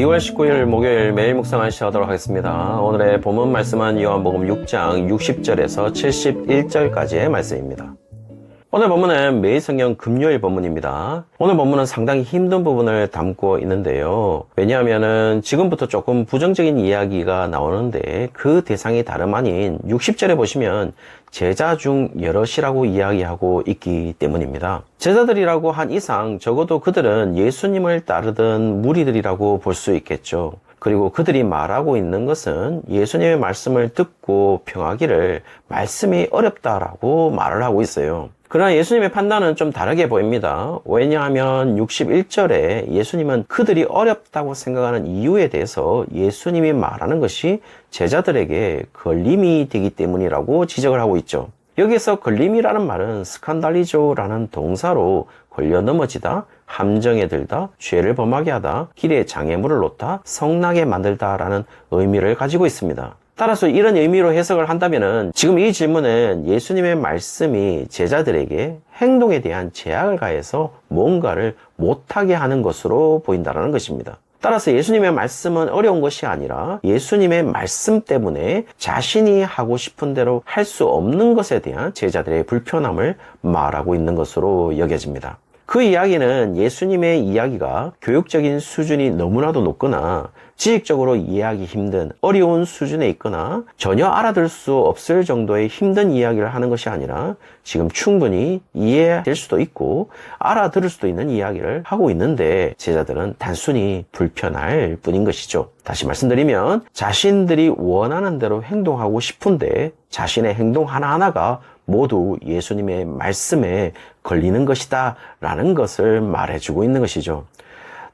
2월 19일 목요일 매일 묵상을 시작하도록 하겠습니다. 오늘의 본문 말씀은 요한복음 6장 60절에서 71절까지의 말씀입니다. 오늘 본문은 매일 성경 금요일 본문입니다. 오늘 본문은 상당히 힘든 부분을 담고 있는데요. 왜냐하면 지금부터 조금 부정적인 이야기가 나오는데 그 대상이 다름 아닌 60절에 보시면 제자 중 여럿이라고 이야기하고 있기 때문입니다. 제자들이라고 한 이상 적어도 그들은 예수님을 따르던 무리들이라고 볼 수 있겠죠. 그리고 그들이 말하고 있는 것은 예수님의 말씀을 듣고 평하기를 말씀이 어렵다라고 말을 하고 있어요. 그러나 예수님의 판단은 좀 다르게 보입니다. 왜냐하면 61절에 예수님은 그들이 어렵다고 생각하는 이유에 대해서 예수님이 말하는 것이 제자들에게 걸림이 되기 때문이라고 지적을 하고 있죠. 여기서 걸림이라는 말은 스칸달리조라는 동사로 걸려 넘어지다, 함정에 들다, 죄를 범하게 하다, 길에 장애물을 놓다, 성나게 만들다 라는 의미를 가지고 있습니다. 따라서 이런 의미로 해석을 한다면 지금 이 질문은 예수님의 말씀이 제자들에게 행동에 대한 제약을 가해서 뭔가를 못하게 하는 것으로 보인다는 것입니다. 따라서 예수님의 말씀은 어려운 것이 아니라 예수님의 말씀 때문에 자신이 하고 싶은 대로 할 수 없는 것에 대한 제자들의 불편함을 말하고 있는 것으로 여겨집니다. 그 이야기는 예수님의 이야기가 교육적인 수준이 너무나도 높거나 지식적으로 이해하기 힘든 어려운 수준에 있거나 전혀 알아들 수 없을 정도의 힘든 이야기를 하는 것이 아니라 지금 충분히 이해될 수도 있고 알아들을 수도 있는 이야기를 하고 있는데 제자들은 단순히 불편할 뿐인 것이죠. 다시 말씀드리면 자신들이 원하는 대로 행동하고 싶은데 자신의 행동 하나하나가 모두 예수님의 말씀에 걸리는 것이다 라는 것을 말해주고 있는 것이죠.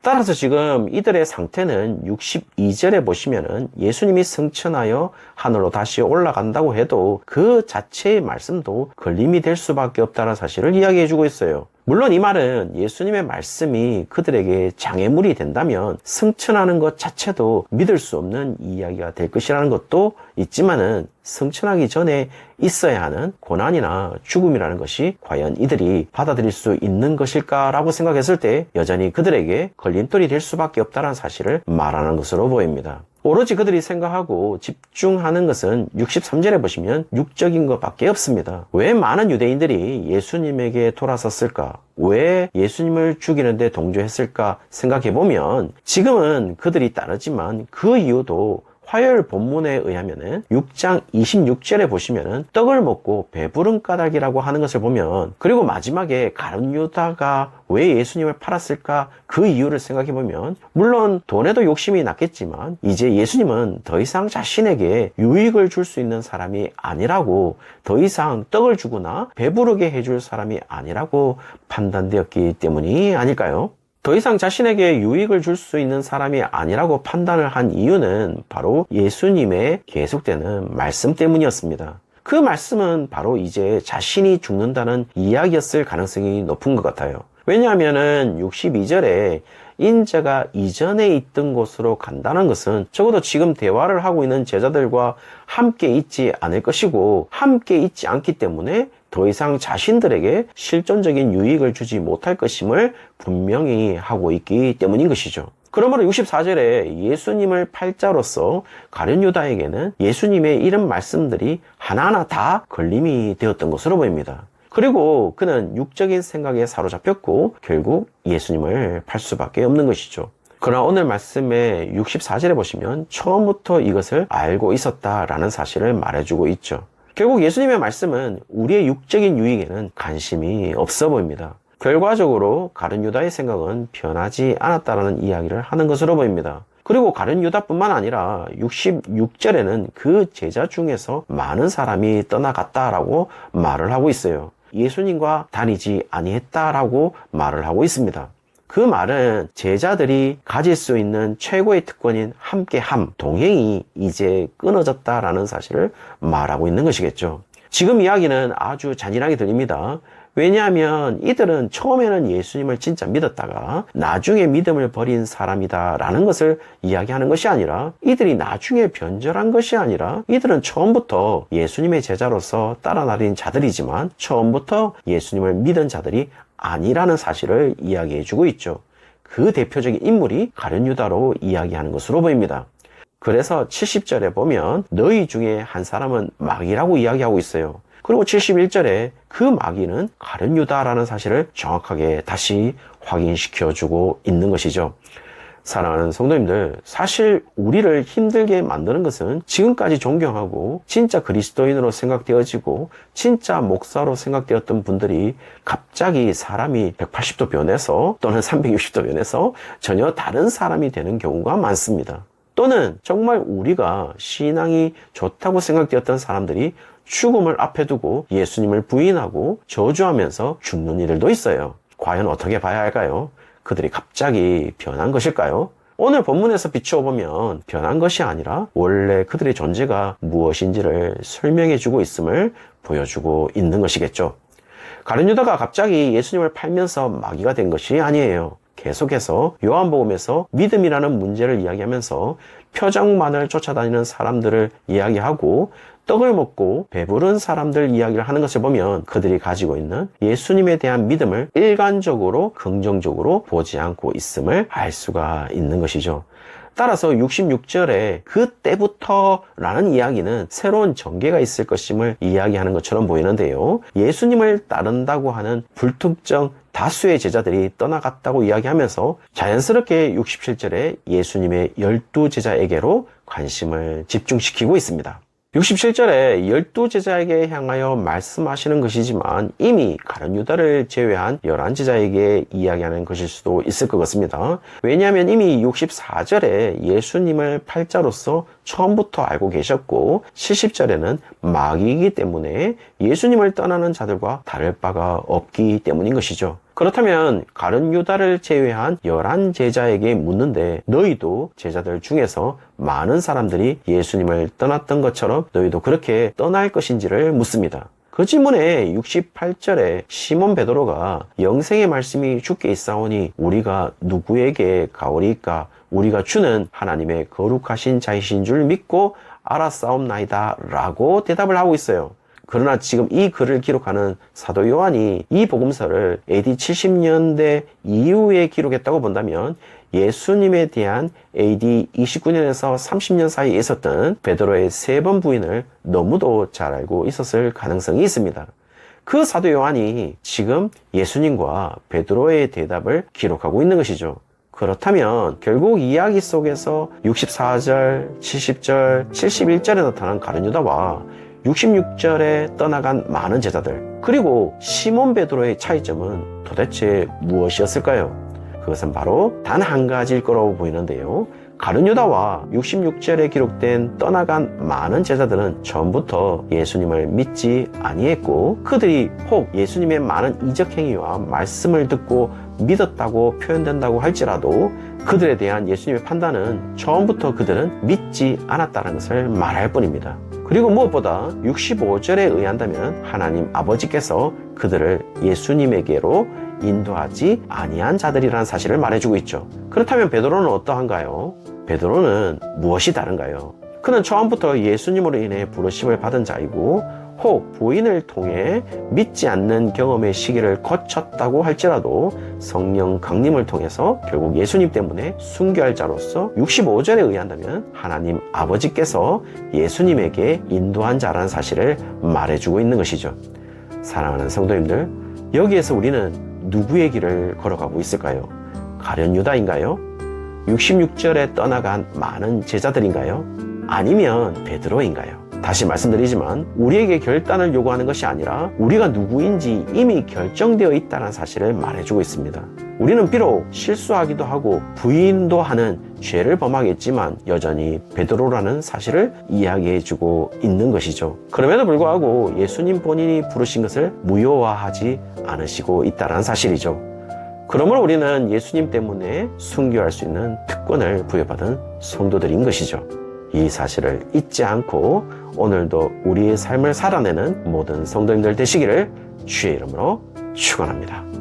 따라서 지금 이들의 상태는 62절에 보시면은 예수님이 승천하여 하늘로 다시 올라간다고 해도 그 자체의 말씀도 걸림이 될 수밖에 없다는 사실을 이야기해주고 있어요. 물론 이 말은 예수님의 말씀이 그들에게 장애물이 된다면 승천하는 것 자체도 믿을 수 없는 이야기가 될 것이라는 것도 있지만은 승천하기 전에 있어야 하는 고난이나 죽음이라는 것이 과연 이들이 받아들일 수 있는 것일까라고 생각했을 때 여전히 그들에게 걸림돌이 될 수밖에 없다는 사실을 말하는 것으로 보입니다. 오로지 그들이 생각하고 집중하는 것은 63절에 보시면 육적인 것밖에 없습니다. 왜 많은 유대인들이 예수님에게 돌아섰을까? 왜 예수님을 죽이는데 동조했을까 생각해보면 지금은 그들이 따르지만 그 이유도 화요일 본문에 의하면은 6장 26절에 보시면은 떡을 먹고 배부른 까닭이라고 하는 것을 보면 그리고 마지막에 가룟 유다가 왜 예수님을 팔았을까 그 이유를 생각해 보면 물론 돈에도 욕심이 났겠지만 이제 예수님은 더 이상 자신에게 유익을 줄 수 있는 사람이 아니라고 더 이상 떡을 주거나 배부르게 해줄 사람이 아니라고 판단되었기 때문이 아닐까요? 더 이상 자신에게 유익을 줄 수 있는 사람이 아니라고 판단을 한 이유는 바로 예수님의 계속되는 말씀 때문이었습니다. 그 말씀은 바로 이제 자신이 죽는다는 이야기였을 가능성이 높은 것 같아요. 왜냐하면은 62절에 인자가 이전에 있던 곳으로 간다는 것은 적어도 지금 대화를 하고 있는 제자들과 함께 있지 않을 것이고 함께 있지 않기 때문에 더 이상 자신들에게 실존적인 유익을 주지 못할 것임을 분명히 하고 있기 때문인 것이죠. 그러므로 64절에 예수님을 팔자로서 가룟 유다에게는 예수님의 이런 말씀들이 하나하나 다 걸림이 되었던 것으로 보입니다. 그리고 그는 육적인 생각에 사로잡혔고 결국 예수님을 팔 수밖에 없는 것이죠. 그러나 오늘 말씀의 64절에 보시면 처음부터 이것을 알고 있었다라는 사실을 말해주고 있죠. 결국 예수님의 말씀은 우리의 육적인 유익에는 관심이 없어 보입니다. 결과적으로 가룟 유다의 생각은 변하지 않았다라는 이야기를 하는 것으로 보입니다. 그리고 가룟 유다뿐만 아니라 66절에는 그 제자 중에서 많은 사람이 떠나갔다라고 말을 하고 있어요. 예수님과 다니지 아니했다라고 말을 하고 있습니다. 그 말은 제자들이 가질 수 있는 최고의 특권인 함께함, 동행이 이제 끊어졌다라는 사실을 말하고 있는 것이겠죠. 지금 이야기는 아주 잔인하게 들립니다. 왜냐하면 이들은 처음에는 예수님을 진짜 믿었다가 나중에 믿음을 버린 사람이다라는 것을 이야기하는 것이 아니라 이들이 나중에 변절한 것이 아니라 이들은 처음부터 예수님의 제자로서 따라 나린 자들이지만 처음부터 예수님을 믿은 자들이 아니라는 사실을 이야기해주고 있죠. 그 대표적인 인물이 가룟 유다로 이야기하는 것으로 보입니다. 그래서 70절에 보면 너희 중에 한 사람은 마귀라고 이야기하고 있어요. 그리고 71절에 그 마귀는 가룟 유다라는 사실을 정확하게 다시 확인시켜주고 있는 것이죠. 사랑하는 성도님들, 사실 우리를 힘들게 만드는 것은 지금까지 존경하고 진짜 그리스도인으로 생각되어지고 진짜 목사로 생각되었던 분들이 갑자기 사람이 180도 변해서 또는 360도 변해서 전혀 다른 사람이 되는 경우가 많습니다. 또는 정말 우리가 신앙이 좋다고 생각되었던 사람들이 죽음을 앞에 두고 예수님을 부인하고 저주하면서 죽는 이들도 있어요. 과연 어떻게 봐야 할까요? 그들이 갑자기 변한 것일까요? 오늘 본문에서 비추어 보면 변한 것이 아니라 원래 그들의 존재가 무엇인지를 설명해 주고 있음을 보여주고 있는 것이겠죠. 가룟 유다가 갑자기 예수님을 팔면서 마귀가 된 것이 아니에요. 계속해서 요한복음에서 믿음이라는 문제를 이야기하면서 표적만을 쫓아다니는 사람들을 이야기하고 떡을 먹고 배부른 사람들 이야기를 하는 것을 보면 그들이 가지고 있는 예수님에 대한 믿음을 일관적으로 긍정적으로 보지 않고 있음을 알 수가 있는 것이죠. 따라서 66절에 그때부터 라는 이야기는 새로운 전개가 있을 것임을 이야기하는 것처럼 보이는데요. 예수님을 따른다고 하는 불특정 다수의 제자들이 떠나갔다고 이야기하면서 자연스럽게 67절에 예수님의 12제자에게로 관심을 집중시키고 있습니다. 67절에 12제자에게 향하여 말씀하시는 것이지만 이미 가룟 유다를 제외한 11제자에게 이야기하는 것일 수도 있을 것 같습니다. 왜냐하면 이미 64절에 예수님을 팔자로서 처음부터 알고 계셨고 70절에는 마귀이기 때문에 예수님을 떠나는 자들과 다를 바가 없기 때문인 것이죠. 그렇다면 가룟 유다를 제외한 11제자에게 묻는데 너희도 제자들 중에서 많은 사람들이 예수님을 떠났던 것처럼 너희도 그렇게 떠날 것인지를 묻습니다. 그 질문에 68절에 시몬 베드로가 영생의 말씀이 주께 있사오니 우리가 누구에게 가오리까? 우리가 주는 하나님의 거룩하신 자이신 줄 믿고 알았사옵나이다 라고 대답을 하고 있어요. 그러나 지금 이 글을 기록하는 사도 요한이 이 복음서를 AD 70년대 이후에 기록했다고 본다면 예수님에 대한 AD 29년에서 30년 사이에 있었던 베드로의 3번 부인을 너무도 잘 알고 있었을 가능성이 있습니다. 그 사도 요한이 지금 예수님과 베드로의 대답을 기록하고 있는 것이죠. 그렇다면 결국 이야기 속에서 64절, 70절, 71절에 나타난 가룟 유다와 66절에 떠나간 많은 제자들, 그리고 시몬 베드로의 차이점은 도대체 무엇이었을까요? 그것은 바로 단 한 가지일 거라고 보이는데요. 가룟 유다와 66절에 기록된 떠나간 많은 제자들은 처음부터 예수님을 믿지 아니했고 그들이 혹 예수님의 많은 이적 행위와 말씀을 듣고 믿었다고 표현된다고 할지라도 그들에 대한 예수님의 판단은 처음부터 그들은 믿지 않았다는 것을 말할 뿐입니다. 그리고 무엇보다 65절에 의한다면 하나님 아버지께서 그들을 예수님에게로 인도하지 아니한 자들이라는 사실을 말해주고 있죠. 그렇다면 베드로는 어떠한가요? 베드로는 무엇이 다른가요? 그는 처음부터 예수님으로 인해 부르심을 받은 자이고 혹 부인을 통해 믿지 않는 경험의 시기를 거쳤다고 할지라도 성령 강림을 통해서 결국 예수님 때문에 순교할 자로서 65절에 의한다면 하나님 아버지께서 예수님에게 인도한 자라는 사실을 말해주고 있는 것이죠. 사랑하는 성도님들, 여기에서 우리는 누구의 길을 걸어가고 있을까요? 가룟 유다인가요? 66절에 떠나간 많은 제자들인가요? 아니면 베드로인가요? 다시 말씀드리지만 우리에게 결단을 요구하는 것이 아니라 우리가 누구인지 이미 결정되어 있다는 사실을 말해주고 있습니다. 우리는 비록 실수하기도 하고 부인도 하는 죄를 범하겠지만 여전히 베드로라는 사실을 이야기해주고 있는 것이죠. 그럼에도 불구하고 예수님 본인이 부르신 것을 무효화하지 않으시고 있다는 사실이죠. 그러므로 우리는 예수님 때문에 순교할 수 있는 특권을 부여받은 성도들인 것이죠. 이 사실을 잊지 않고 오늘도 우리의 삶을 살아내는 모든 성도님들 되시기를 주의 이름으로 축원합니다.